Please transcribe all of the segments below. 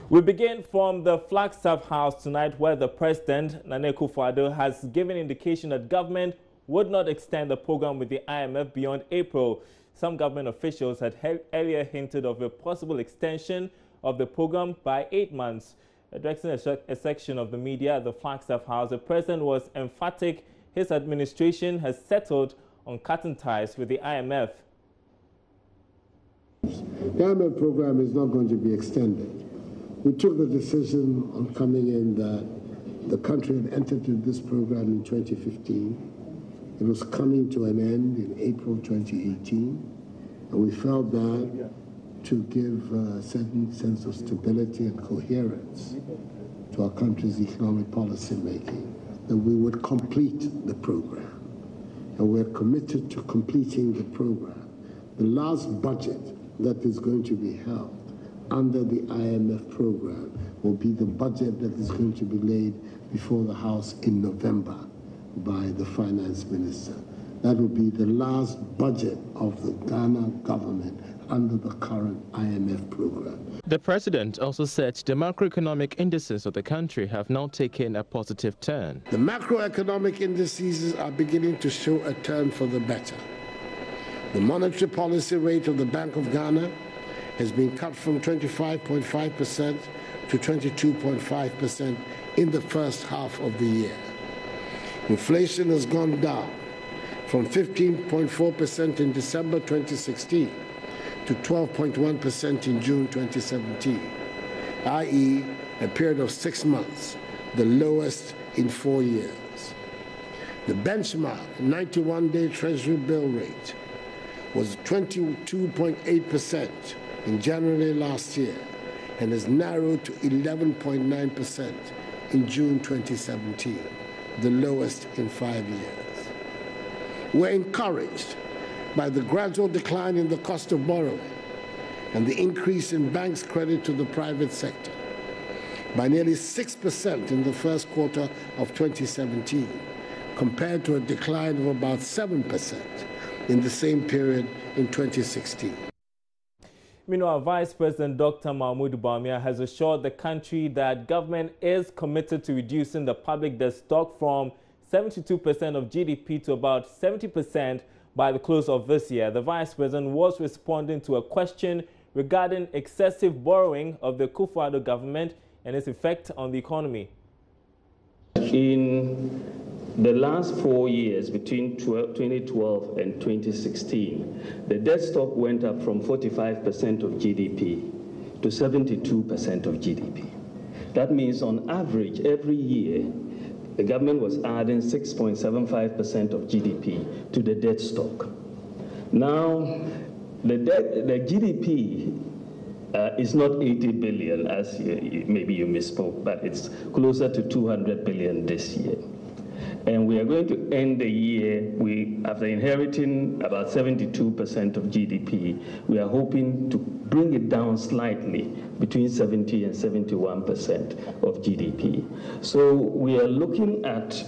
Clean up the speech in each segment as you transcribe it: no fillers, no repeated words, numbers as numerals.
We begin from the Flagstaff House tonight, where the President, Nana Akufo-Addo, has given indication that government would not extend the program with the IMF beyond April. Some government officials had earlier hinted of a possible extension of the program by 8 months. Addressing a section of the media at the Flagstaff House, the President was emphatic his administration has settled on cutting ties with the IMF. The IMF program is not going to be extended. We took the decision on coming in that the country had entered into this program in 2015. It was coming to an end in April 2018, and we felt that to give a certain sense of stability and coherence to our country's economic policy making, that we would complete the program. And we're committed to completing the program. The last budget that is going to be held under the IMF program will be the budget that is going to be laid before the House in November by the finance minister. That will be the last budget of the Ghana government under the current IMF program. The president also said the macroeconomic indices of the country have now taken a positive turn. The macroeconomic indices are beginning to show a turn for the better. The monetary policy rate of the Bank of Ghana has been cut from 25.5% to 22.5% in the first half of the year. Inflation has gone down from 15.4% in December 2016 to 12.1% in June 2017, i.e. a period of 6 months, the lowest in 4 years. The benchmark 91-day Treasury bill rate was 22.8% in January last year and has narrowed to 11.9% in June 2017, the lowest in 5 years. We're encouraged by the gradual decline in the cost of borrowing and the increase in banks' credit to the private sector by nearly 6% in the first quarter of 2017, compared to a decline of about 7% in the same period in 2016. Meanwhile, Vice President Dr. Mahmoud Bawumia has assured the country that government is committed to reducing the public debt stock from 72% of GDP to about 70% by the close of this year. The Vice President was responding to a question regarding excessive borrowing of the Akufo-Addo government and its effect on the economy. In the last 4 years, between 2012 and 2016, the debt stock went up from 45% of GDP to 72% of GDP. That means on average, every year, the government was adding 6.75% of GDP to the debt stock. Now, the GDP is not 80 billion, as maybe you misspoke, but it's closer to 200 billion this year. And we are going to end the year, after inheriting about 72% of GDP, we are hoping to bring it down slightly, between 70 and 71% of GDP. So we are looking at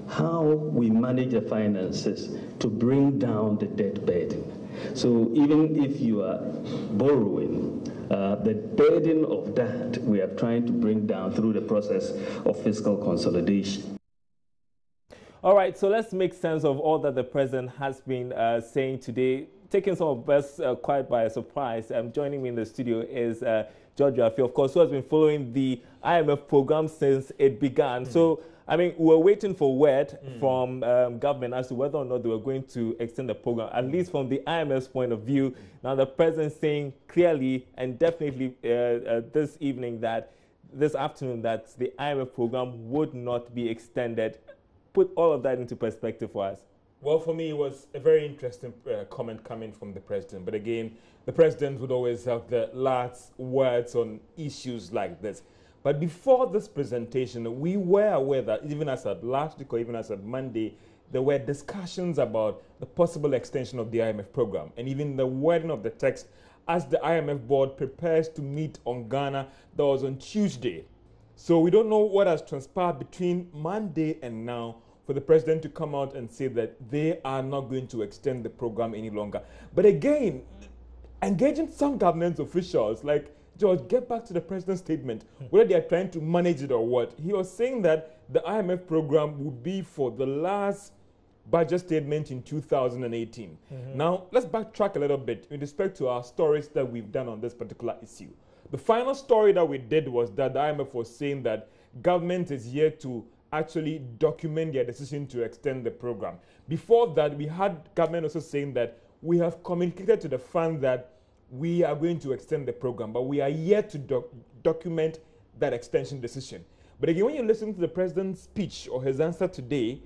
how we manage the finances to bring down the debt burden. So even if you are borrowing, the burden of that we are trying to bring down through the process of fiscal consolidation. All right, so let's make sense of all that the President has been saying today, taking some of us quite by surprise. Joining me in the studio is George Rafi, of course, who has been following the IMF program since it began. So, I mean, we're waiting for word from government as to whether or not they were going to extend the program, at least from the IMF's point of view. Now, the President saying clearly and definitely this afternoon, that the IMF program would not be extended. Put all of that into perspective for us. Well, for me, it was a very interesting comment coming from the President. But again, the President would always have the last words on issues like this. But before this presentation, we were aware that even as at last week or even as at Monday, there were discussions about the possible extension of the IMF program and even the wording of the text as the IMF board prepares to meet on Ghana. That was on Tuesday. So we don't know what has transpired between Monday and now for the President to come out and say that they are not going to extend the program any longer. But again, engaging some government officials like George, get back to the president's statement, whether they are trying to manage it or what. He was saying that the IMF program would be for the last budget statement in 2018. Now, let's backtrack a little bit with respect to our stories that we've done on this particular issue. The final story that we did was that the IMF was saying that government is yet to actually document their decision to extend the program. Before that, we had government also saying that we have communicated to the fund that we are going to extend the program, but we are yet to document that extension decision. But again, when you listen to the president's speech or his answer today,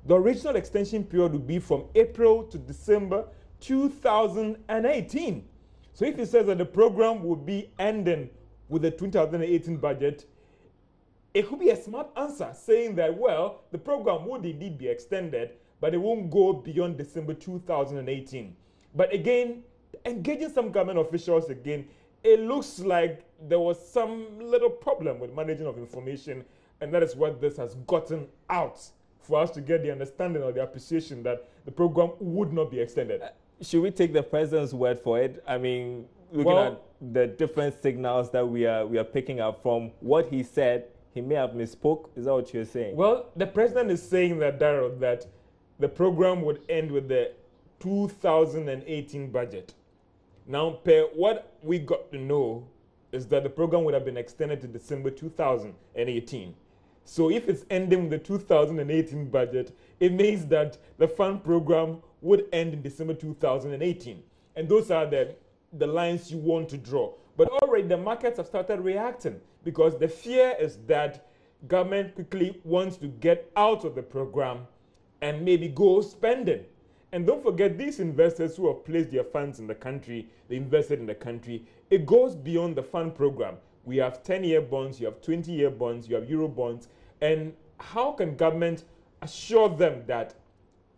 the original extension period would be from April to December 2018. So if he says that the program will be ending with the 2018 budget, it could be a smart answer saying that, well, the program would indeed be extended, but it won't go beyond December 2018. But again, engaging some government officials again, it looks like there was some little problem with managing of information, and that is what this has gotten out for us to get the understanding or the appreciation that the program would not be extended. Should we take the president's word for it? I mean, looking at the different signals that we are picking up from what he said, he may have misspoke. Is that what you're saying? Well, the president is saying that, Darryl, that the program would end with the 2018 budget. Now, per what we got to know is that the program would have been extended to December 2018. So if it's ending with the 2018 budget, it means that the fund program would end in December 2018. And those are the lines you want to draw. But already the markets have started reacting because the fear is that government quickly wants to get out of the program and maybe go spending. And don't forget, these investors who have placed their funds in the country, they invested in the country, it goes beyond the fund program. We have 10-year bonds, you have 20-year bonds, you have Euro bonds. And how can government assure them that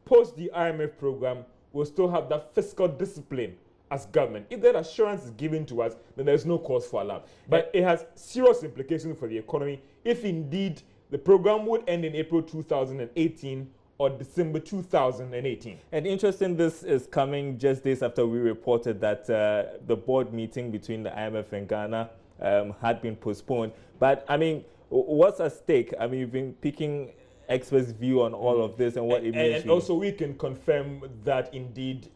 post the IMF program, we'll still have that fiscal discipline as government? If that assurance is given to us, then there's no cause for alarm. But it has serious implications for the economy if indeed the program would end in April 2018 or December 2018. And interesting, this is coming just days after we reported that the board meeting between the IMF and Ghana had been postponed. But, I mean, what's at stake? I mean, you've been picking experts' view on all of this and what it means. And also we can confirm that indeed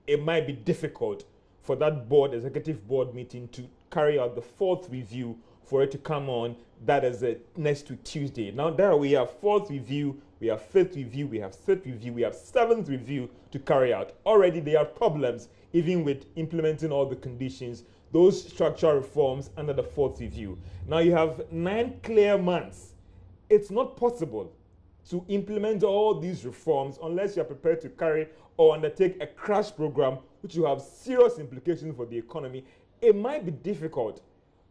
it might be difficult for that board, executive board meeting to carry out the fourth review for it to come on. That is next week, Tuesday. Now there we have fourth review, we have fifth review, we have sixth review, we have seventh review to carry out. Already there are problems even with implementing all the conditions, those structural reforms under the fourth review. Now you have 9 clear months. It's not possible to implement all these reforms unless you are prepared to carry or undertake a crash program which will have serious implications for the economy. It might be difficult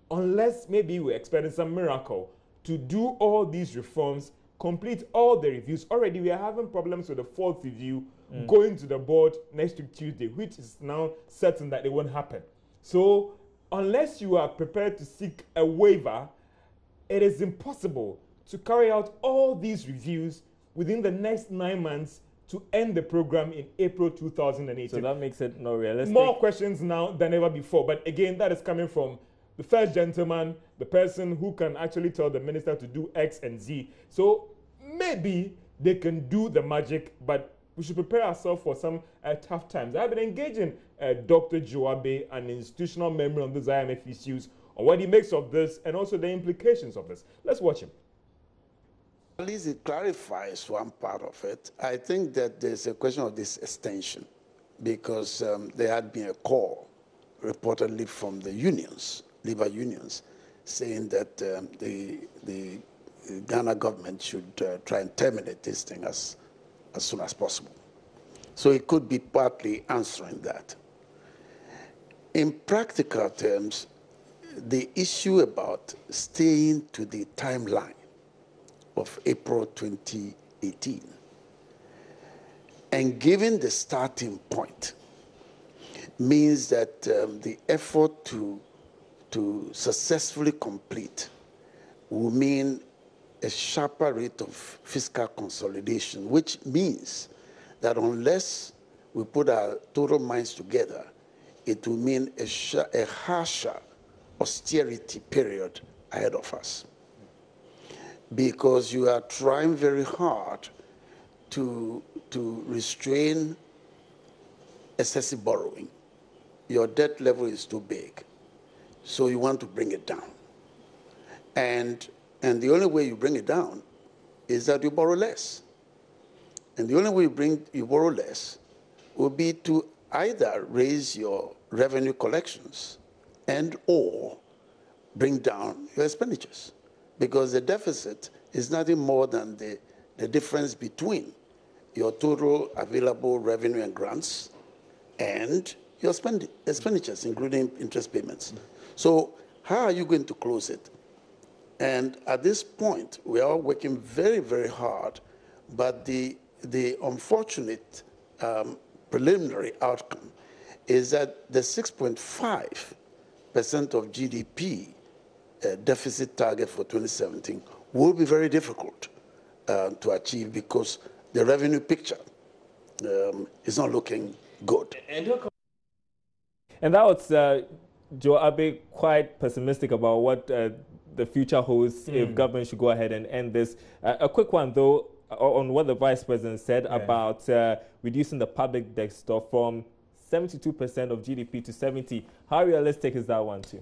unless maybe we're expecting some miracle to do all these reforms, complete all the reviews. Already we are having problems with the fourth review going to the board next week Tuesday, which is now certain that it won't happen. So unless you are prepared to seek a waiver, it is impossible to carry out all these reviews within the next 9 months to end the program in April 2018. So that makes it not realistic. More questions now than ever before. But again, that is coming from the first gentleman, the person who can actually tell the minister to do X and Z. So maybe they can do the magic, but we should prepare ourselves for some tough times. I've been engaging Dr. Joabe, an institutional member on these IMF issues, on what he makes of this and also the implications of this. Let's watch him. At least it clarifies one part of it. I think that there's a question of this extension because there had been a call reportedly from the unions, labor unions, saying that the Ghana government should try and terminate this thing as soon as possible. So it could be partly answering that. In practical terms, the issue about staying to the timeline of April 2018 and given the starting point means that the effort to successfully complete will mean a sharper rate of fiscal consolidation, which means that unless we put our total minds together, it will mean a harsher austerity period ahead of us, because you are trying very hard to restrain excessive borrowing. Your debt level is too big, so you want to bring it down. And the only way you bring it down is that you borrow less. And the only way you borrow less will be to either raise your revenue collections and or bring down your expenditures, because the deficit is nothing more than the difference between your total available revenue and grants and your expenditures, including interest payments. So how are you going to close it? And at this point, we are working very, very hard, but the unfortunate preliminary outcome is that the 6.5% of GDP deficit target for 2017 will be very difficult to achieve, because the revenue picture is not looking good. And that was Joe Abe quite pessimistic about what the future holds if government should go ahead and end this. A quick one, though, on what the Vice President said about reducing the public debt stock from 72% of GDP to 70%. How realistic is that one, too?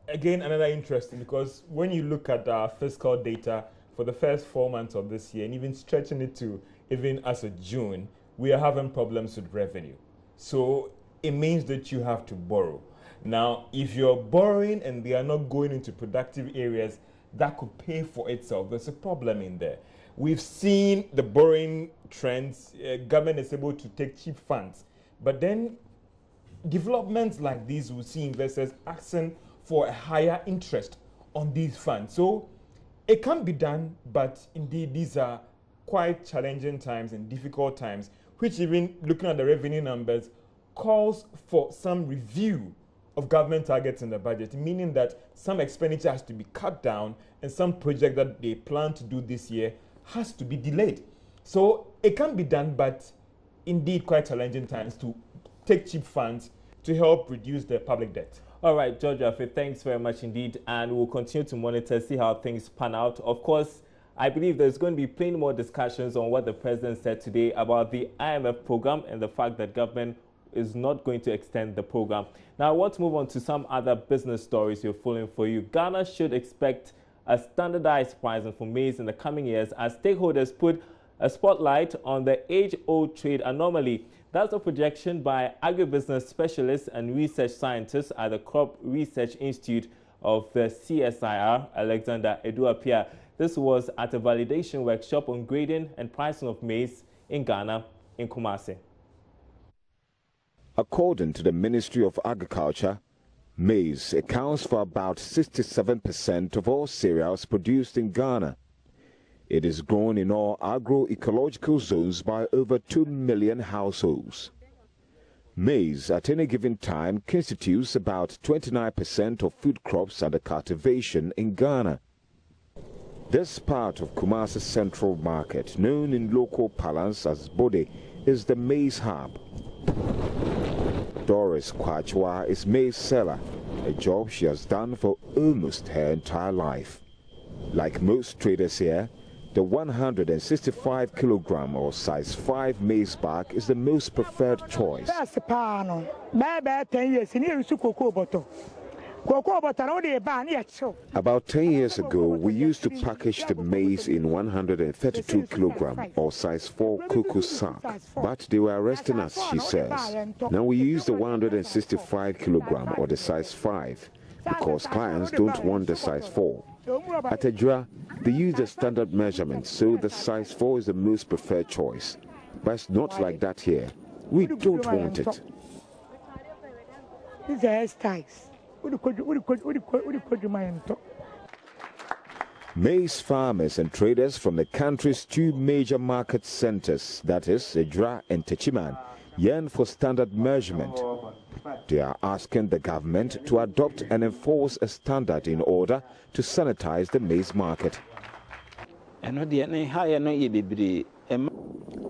Again, another interesting, because when you look at our fiscal data for the first 4 months of this year, and even stretching it to even as of June, we are having problems with revenue. So it means that you have to borrow. Now, if you're borrowing and they are not going into productive areas, that could pay for itself. There's a problem in there. We've seen the borrowing trends. Government is able to take cheap funds. But then developments like these will see investors asking for a higher interest on these funds. So it can be done, but indeed these are quite challenging times and difficult times, which even looking at the revenue numbers calls for some review of government targets in the budget, meaning that some expenditure has to be cut down and some project that they plan to do this year has to be delayed. So it can be done, but indeed quite challenging times to take cheap funds to help reduce the public debt. All right, George Rafi, thanks very much indeed, and we'll continue to monitor, see how things pan out. Of course, I believe there's going to be plenty more discussions on what the president said today about the IMF program and the fact that government is not going to extend the program. Now, I want to move on to some other business stories we're following for you. Ghana should expect a standardized pricing for maize in the coming years as stakeholders put a spotlight on the age-old trade anomaly. That's a projection by agribusiness specialists and research scientists at the Crop Research Institute of the CSIR, Alexander Eduapia. This was at a validation workshop on grading and pricing of maize in Ghana, in Kumasi. According to the Ministry of Agriculture, maize accounts for about 67% of all cereals produced in Ghana. It is grown in all agroecological zones by over 2 million households. Maize at any given time constitutes about 29% of food crops under cultivation in Ghana. This part of Kumasi's central market, known in local parlance as Bode, is the maize hub. Doris Kwachwa is maize seller, a job she has done for almost her entire life. Like most traders here, the 165 kilogram or size 5 maize bag is the most preferred choice. About 10 years ago, we used to package the maize in 132 kilogram or size 4 cocoa sack, but they were arresting us, she says. Now we use the 165 kilogram or the size 5 because clients don't want the size 4. At Ejura, they use the standard measurement, so the size 4 is the most preferred choice. But it's not like that here. We don't want it. These are hairstyles. Maize farmers and traders from the country's 2 major market centers, that is, Ejura and Techiman, yearn for standard measurement. They are asking the government to adopt and enforce a standard in order to sanitize the maize market.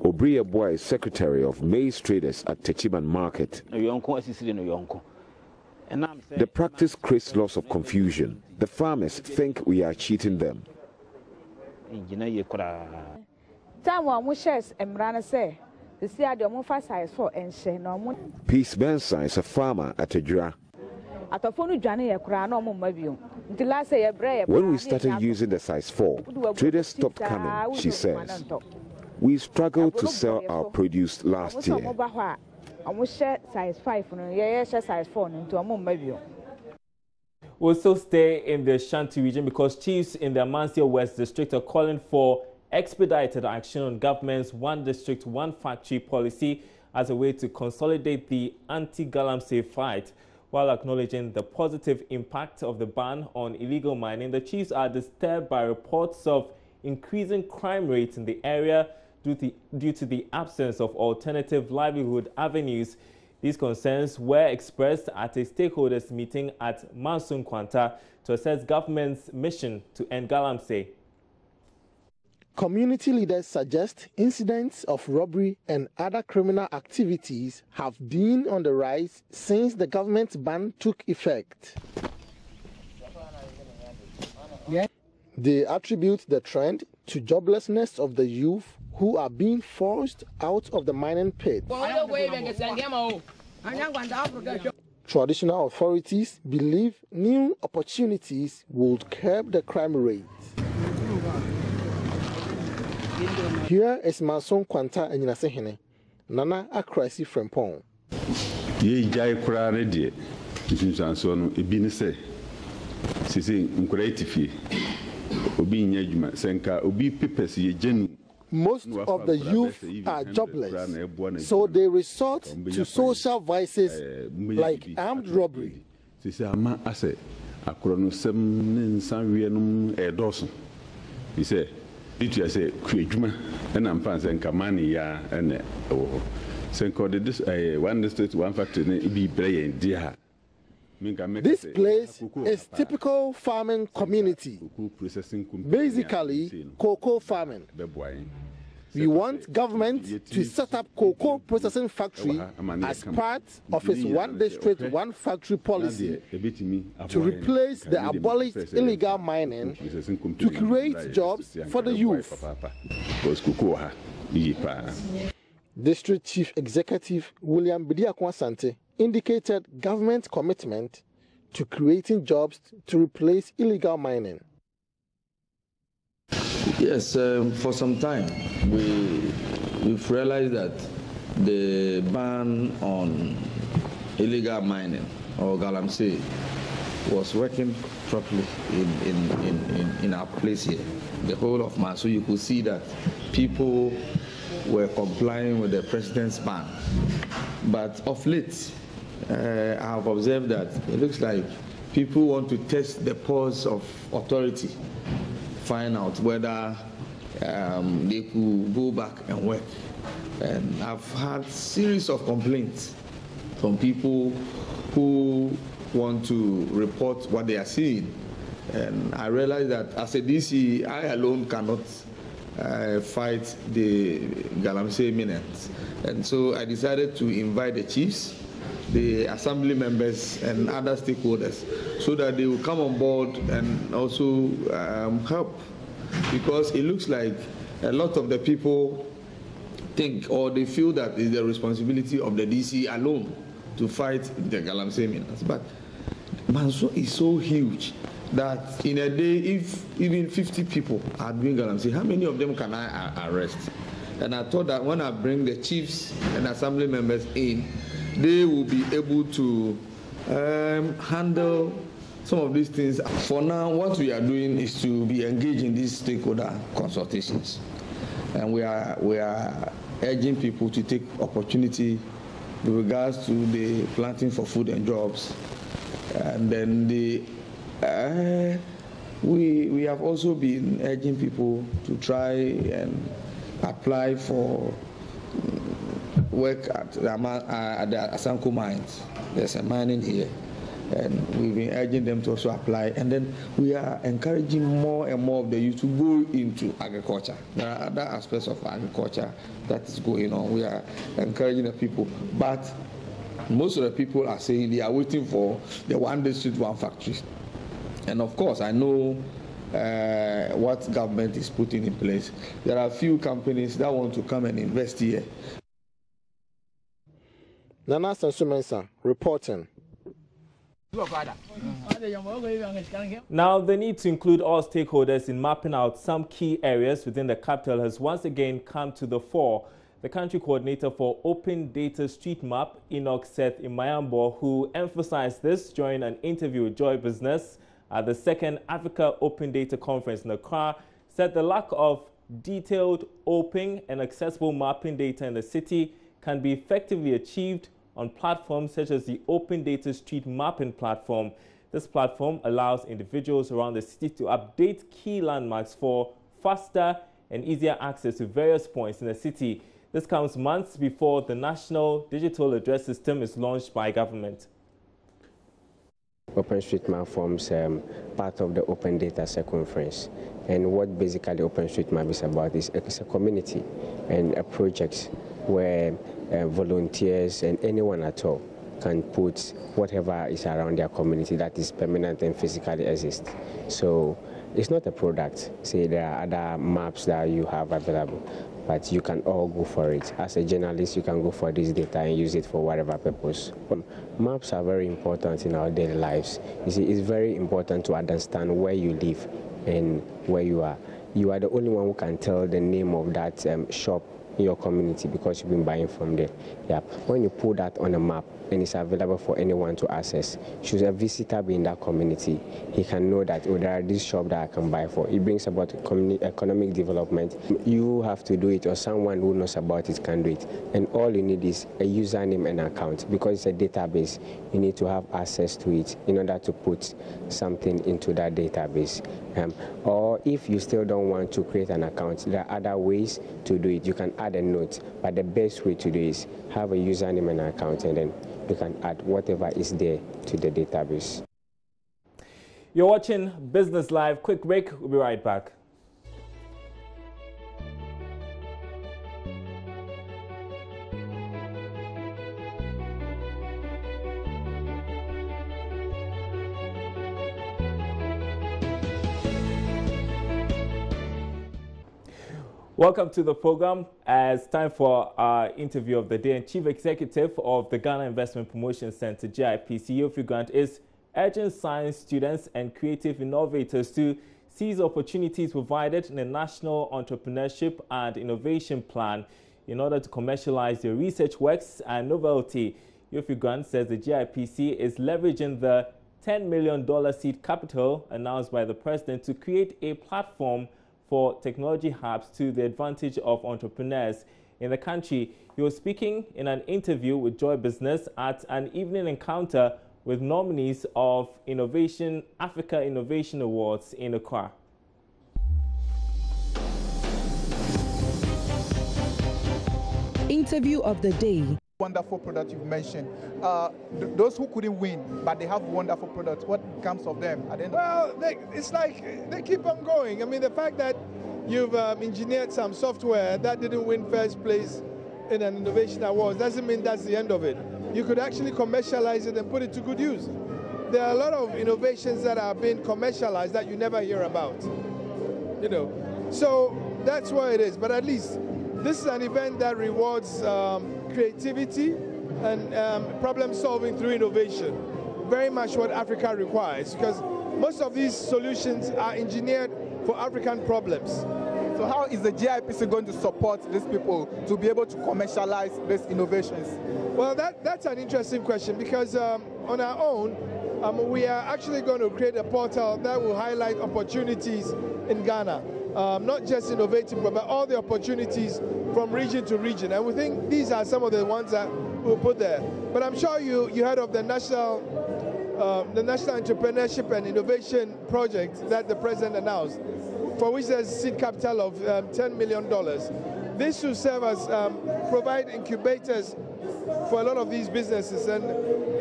Obriabwa is secretary of maize traders at Techiman Market. The practice creates lots of confusion. The farmers think we are cheating them. Peace Benson is a farmer at Ejura. When we started using the size 4, traders stopped coming, she says. We struggled to sell our produce last year. We'll still stay in the Shanti region because chiefs in the Amansia West district are calling for expedited action on government's one district, one factory policy as a way to consolidate the anti-galamsey fight. While acknowledging the positive impact of the ban on illegal mining, the chiefs are disturbed by reports of increasing crime rates in the area due to the absence of alternative livelihood avenues. These concerns were expressed at a stakeholders meeting at Mansun Kwanta to assess government's mission to end galamsey. Community leaders suggest incidents of robbery and other criminal activities have been on the rise since the government's ban took effect. They attribute the trend to joblessness of the youth who are being forced out of the mining pit. Traditional authorities believe new opportunities would curb the crime rate. Here is Manson Kwanta and Yinasehene, Nana Akrasi Frempong. Ye jai kurare die, nsanso ebi ne se sisi nkuratifi obi nya adwuma senka obi pepes ye genu. Most of the youth are jobless, so they resort to social vices like armed robbery. Sisi ama ase akoro no sem ne nsanwe no edoso. He say I say, Kujuma, and I'm fancying Kamani, ya, and Senko did this one district, one factory, be playing, dear. This place is typical farming community, basically cocoa farming. We want government to set up cocoa processing factory as part of its one district, one factory policy to replace the abolished illegal mining to create jobs for the youth. District Chief Executive William Bidiakwa-Sante indicated government commitment to creating jobs to replace illegal mining. Yes, for some time we've realized that the ban on illegal mining or galamsey was working properly in our place here. The whole of Manso, you could see that people were complying with the president's ban. But of late, I have observed that it looks like people want to test the pulse of authority, find out whether they could go back and work. And I've had series of complaints from people who want to report what they are seeing. And I realize that as a DC, I alone cannot fight the galamsey minutes. And so I decided to invite the chiefs, the assembly members and other stakeholders so that they will come on board and also help, because it looks like a lot of the people think or they feel that it's the responsibility of the DC alone to fight the galamsey miners. But Manso is so huge that in a day, if even 50 people are doing galamsey, how many of them can I arrest? And I thought that when I bring the chiefs and assembly members in, they will be able to handle some of these things. For now, what we are doing is to be engaged in these stakeholder consultations. And we are urging people to take opportunity with regards to the planting for food and jobs. And then we have also been urging people to try and apply for work at the Asanko mines. There's a mining here, and we've been urging them to also apply. And then we are encouraging more and more of the youth to go into agriculture. There are other aspects of agriculture that is going on. We are encouraging the people, but Most of the people are saying they are waiting for the one district, one factory. And of course, I know what government is putting in place. There are a few companies that want to come and invest here. Nana Sansumensa reporting. Now, the need to include all stakeholders in mapping out some key areas within the capital has once again come to the fore. The country coordinator for Open Data Street Map, Enoch Seth Imayambo, who emphasized this during an interview with Joy Business at the second Africa Open Data Conference in Accra, said the lack of detailed, open and accessible mapping data in the city can be effectively achieved on platforms such as the Open Data Street Mapping platform. This platform allows individuals around the city to update key landmarks for faster and easier access to various points in the city. This comes months before the National Digital Address System is launched by government. OpenStreetMap forms part of the Open Data Circumference. And what basically OpenStreetMap is about is it's a community and a project where volunteers and anyone at all can put whatever is around their community that is permanent and physically exists. So it's not a product. Say there are other maps that you have available, but you can all go for it. As a journalist, you can go for this data and use it for whatever purpose. Maps are very important in our daily lives. You see, it's very important to understand where you live and where you are. You are the only one who can tell the name of that shop in your community because you've been buying from there. Yeah. When you put that on a map and it's available for anyone to access, should a visitor be in that community, he can know that, oh, there are this shop that I can buy for. It brings about economic development. You have to do it, or someone who knows about it can do it. And all you need is a username and account. Because it's a database, you need to have access to it in order to put something into that database. Or if you still don't want to create an account, there are other ways to do it. You can add a note, but the best way to do is have a username and account, and then you can add whatever is there to the database. You're watching Business Live. Quick break. We'll be right back. Welcome to the program. It's time for our interview of the day. And Chief Executive of the Ghana Investment Promotion Center, JIPC, Yofi Grant, is urging science students and creative innovators to seize opportunities provided in the National Entrepreneurship and Innovation Plan in order to commercialize their research works and novelty. Yofi Grant says the JIPC is leveraging the $10 million seed capital announced by the President to create a platform for technology hubs to the advantage of entrepreneurs in the country. He was speaking in an interview with Joy Business at an evening encounter with nominees of Africa Innovation Awards in Accra. Interview of the day. Wonderful product you've mentioned. Those who couldn't win, but they have wonderful products, what comes of them? Well, it's like they keep on going. I mean, the fact that you've engineered some software that didn't win first place in an innovation award doesn't mean that's the end of it. You could actually commercialize it and put it to good use. There are a lot of innovations that are being commercialized that you never hear about. You know, so that's what it is. But at least this is an event that rewards creativity and problem solving through innovation. Very much what Africa requires, because most of these solutions are engineered for African problems. So how is the JIPC going to support these people to be able to commercialize these innovations? Well, that's an interesting question, because on our own, we are actually going to create a portal that will highlight opportunities in Ghana. Not just innovative, but all the opportunities from region to region. And we think these are some of the ones that we'll put there. But I'm sure you heard of the National Entrepreneurship and Innovation Project that the President announced, for which there's seed capital of $10 million. This should serve as provide incubators for a lot of these businesses and,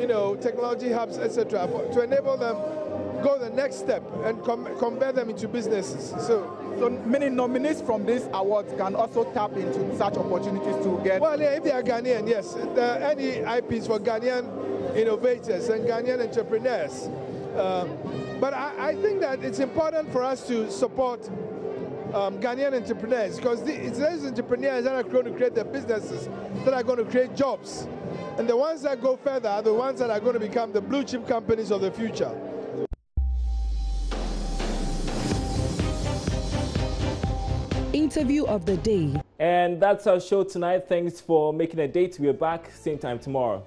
you know, technology hubs, etc., to enable them go the next step and convert them into businesses. So many nominees from these awards can also tap into such opportunities to get... Well, yeah, if they are Ghanaian, yes. Any IPs for Ghanaian innovators and Ghanaian entrepreneurs. But I think that it's important for us to support Ghanaian entrepreneurs, because it's those entrepreneurs that are going to create the businesses that are going to create jobs. And the ones that go further are the ones that are going to become the blue chip companies of the future. Interview of the day. And that's our show tonight. Thanks for making a date. We're back same time tomorrow.